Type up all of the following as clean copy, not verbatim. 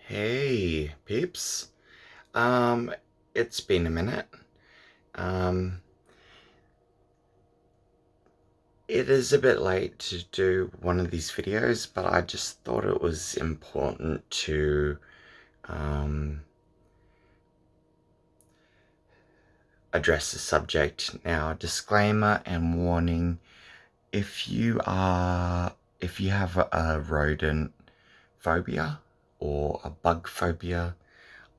Hey, peeps. Um, it's been a minute. Um, it is a bit late to do one of these videos, but I just thought it was important to um, address the subject. Now, disclaimer and warning, if you are if you have a rodent phobia or a bug phobia,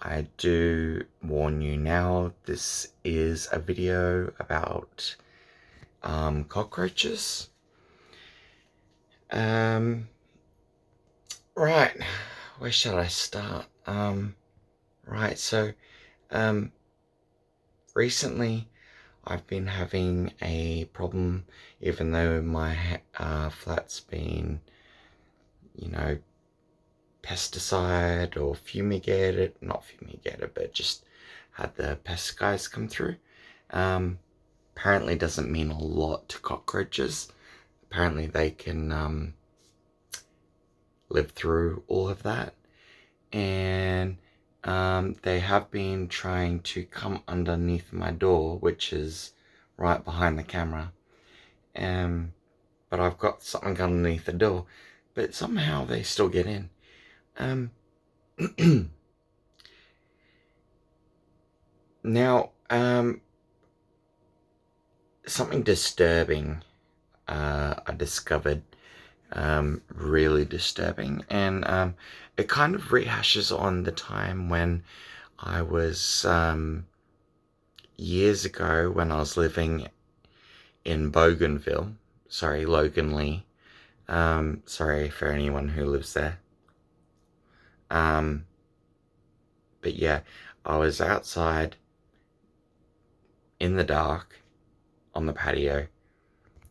I do warn you now, this is a video about cockroaches. Um, right, where shall I start? Right, so um, recently I've been having a problem, even though my flat's been, you know, pesticide or fumigated, not fumigated, but just had the pest guys come through. Apparently doesn't mean a lot to cockroaches. Apparently they can live through all of that. And they have been trying to come underneath my door, which is right behind the camera. But I've got something underneath the door, but somehow they still get in. Um, Now, something disturbing I discovered, really disturbing, and it kind of rehashes on the time when I was years ago when I was living in Bougainville. Sorry, Loganlea. Sorry for anyone who lives there. But yeah, I was outside in the dark on the patio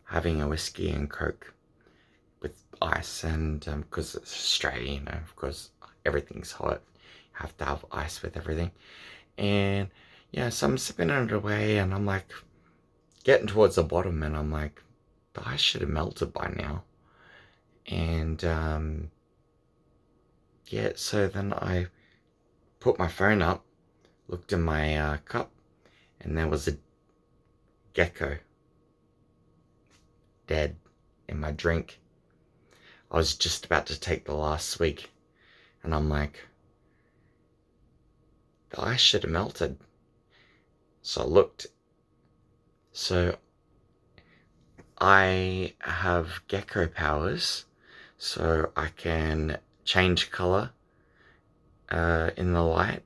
having a whiskey and coke with ice, and because it's Australia, you know, of course everything's hot. You have to have ice with everything. And yeah, so I'm sipping it away, and I'm like getting towards the bottom, and I'm like, the ice should have melted by now. And yeah, so then I put my phone up, looked in my cup, and there was a gecko dead in my drink. I was just about to take the last swig, and I'm like, the ice should have melted. So I looked. So I have gecko powers, so I can change color in the light,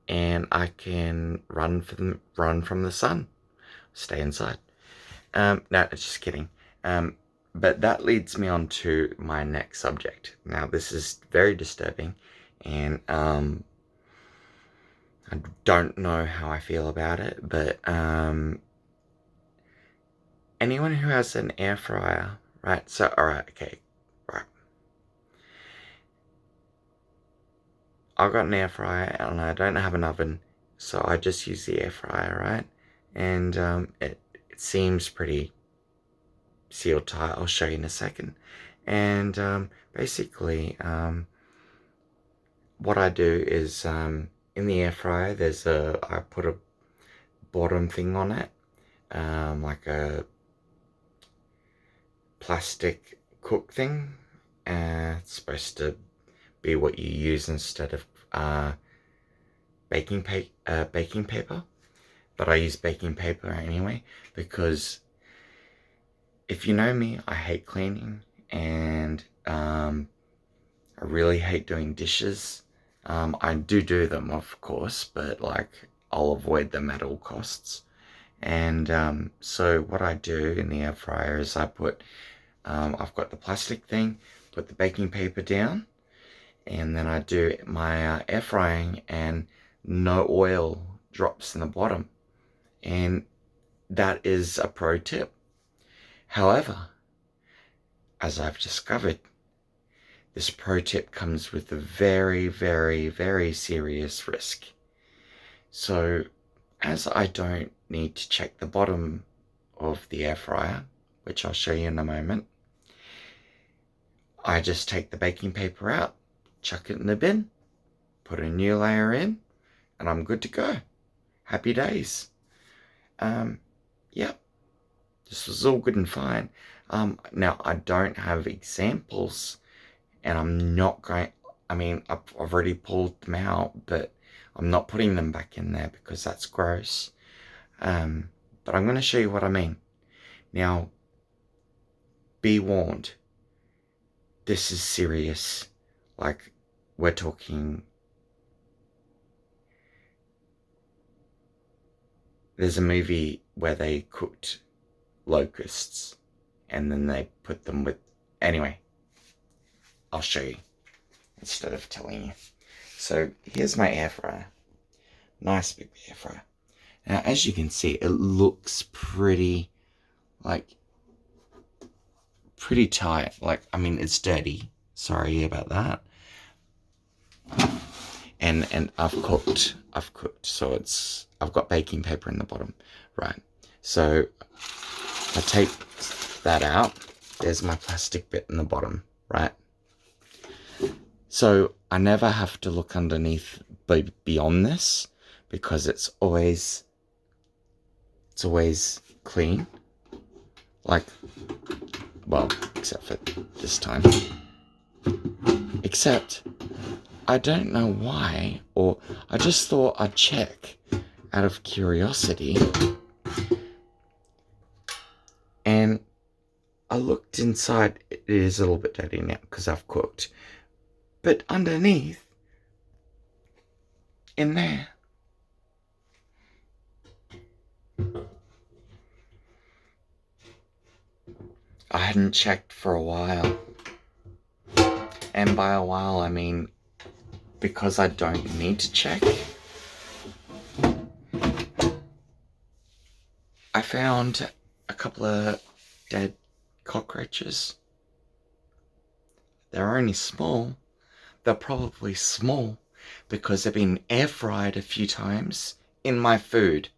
and I can run from the sun, stay inside. No, just kidding. But that leads me on to my next subject. Now, this is very disturbing, and I don't know how I feel about it, but anyone who has an air fryer, right? So, alright, okay, right. I've got an air fryer and I don't have an oven, so I just use the air fryer, right? And it seems pretty sealed tight. I'll show you in a second. And basically, what I do is in the air fryer, I put a bottom thing on it, like a plastic cook thing. It's supposed to be what you use instead of baking paper, but I use baking paper anyway, because if you know me, I hate cleaning, and I really hate doing dishes. I do them, of course, but like I'll avoid them at all costs. And so what I do in the air fryer is I've got the plastic thing, put the baking paper down, and then I do my air frying, and no oil drops in the bottom. And that is a pro tip. However, as I've discovered, this pro tip comes with a very, very, very serious risk. So, as I don't need to check the bottom of the air fryer, which I'll show you in a moment, I just take the baking paper out, chuck it in the bin, put a new layer in, and I'm good to go. Happy days. Yep, this was all good and fine. Now I don't have examples, and I'm not going, I mean, I've already pulled them out, but I'm not putting them back in there because that's gross. But I'm going to show you what I mean. Now, be warned. This is serious. Like, we're talking... There's a movie where they cooked locusts and then they put them with... Anyway, I'll show you instead of telling you. So, here's my air fryer. Nice big air fryer. Now, as you can see, it looks pretty, like, pretty tight. Like, I mean, it's dirty. Sorry about that. And I've cooked. So I've got baking paper in the bottom. Right. So I take that out. There's my plastic bit in the bottom. Right. So I never have to look underneath beyond this because it's always clean. Like, well, except for this time. Except, I don't know why, or I just thought I'd check out of curiosity. And I looked inside. It is a little bit dirty now because I've cooked. But underneath, in there, I hadn't checked for a while. And by a while, I mean, because I don't need to check, I found a couple of dead cockroaches. They're only small. They're probably small because they've been air fried a few times in my food.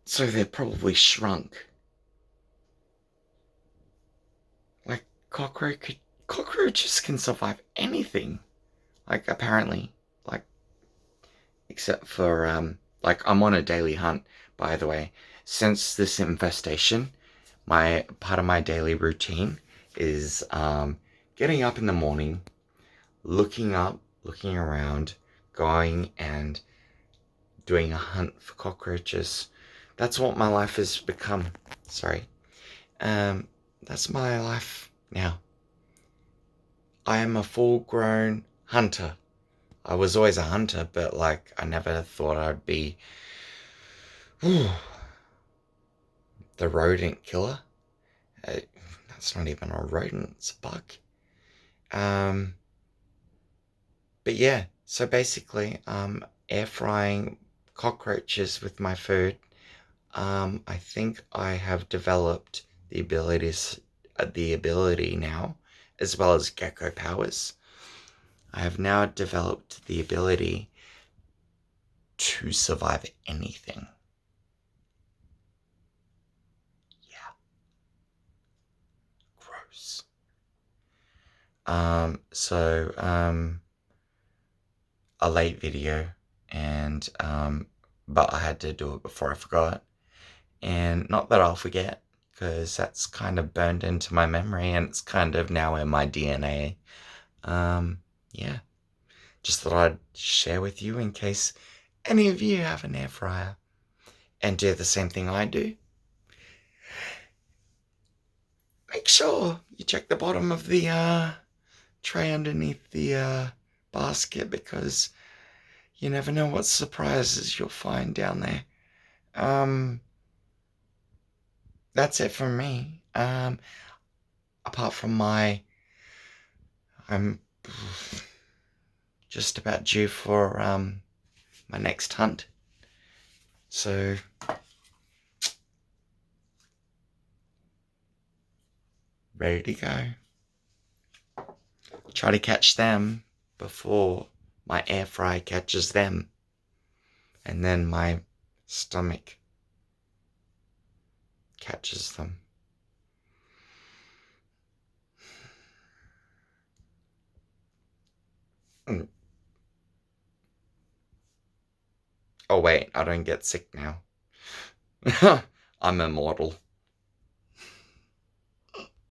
So they're probably shrunk. Like, cockroaches can survive anything. Like, apparently. Like, except for, like, I'm on a daily hunt, by the way. Since this infestation, part of my daily routine is getting up in the morning, looking around, going and doing a hunt for cockroaches. That's what my life has become. Sorry. That's my life now. I am a full-grown hunter. I was always a hunter, but like I never thought I'd be the rodent killer. That's not even a rodent, it's a bug. But yeah, so basically, air frying cockroaches with my food. I think I have developed the ability now, as well as gecko powers. I have now developed the ability to survive anything. Yeah. Gross. A late video, and but I had to do it before I forgot. And not that I'll forget, because that's kind of burned into my memory and it's kind of now in my DNA. Yeah. Just thought I'd share with you in case any of you have an air fryer and do the same thing I do. Make sure you check the bottom of the tray underneath the basket, because you never know what surprises you'll find down there. That's it from me. Apart from I'm just about due for my next hunt. So ready to go. Try to catch them before my air fry catches them. And then my stomach catches them. Oh wait, I don't get sick now. I'm immortal.